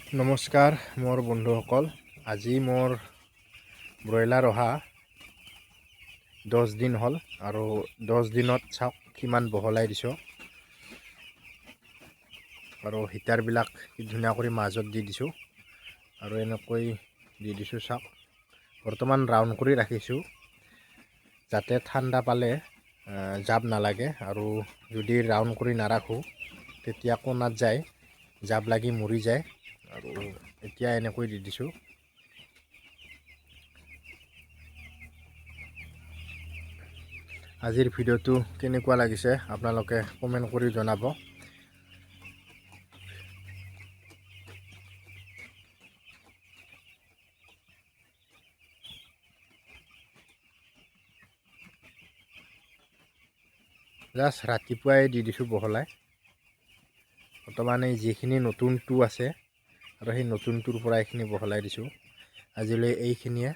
নমস্কাৰ মোৰ বন্ধুসকল। আজি মোৰ ব্ৰইলাৰ অহা 10 দিন হ'ল আৰু 10 দিনত চাওক কিমান বহলাই দিছোঁ আৰু হিটাৰবিলাক কি ধুনীয়া কৰি মাজত দি দিছোঁ আৰু এনেকৈ দি দিছোঁ। চাওক বৰ্তমান ৰাউণ্ড কৰি ৰাখিছোঁ যাতে ঠাণ্ডা পালে জাপ নালাগে আৰু যদি ৰাউণ্ড কৰি নাৰাখোঁ তেতিয়া কোণাত যায় জাপ লাগি মৰি যায় আৰু এতিয়া এনেকৈ দি দিছোঁ। আজিৰ ভিডিঅ'টো কেনেকুৱা লাগিছে আপোনালোকে কমেণ্ট কৰি জনাব। জাষ্ট ৰাতিপুৱাই দি দিছোঁ বহলাই। বৰ্তমান এই যিখিনি নতুন টু আছে আৰু সেই নতুন টুৰ পৰা এইখিনি বহলাই দিছোঁ। আজিলৈ এইখিনিয়ে।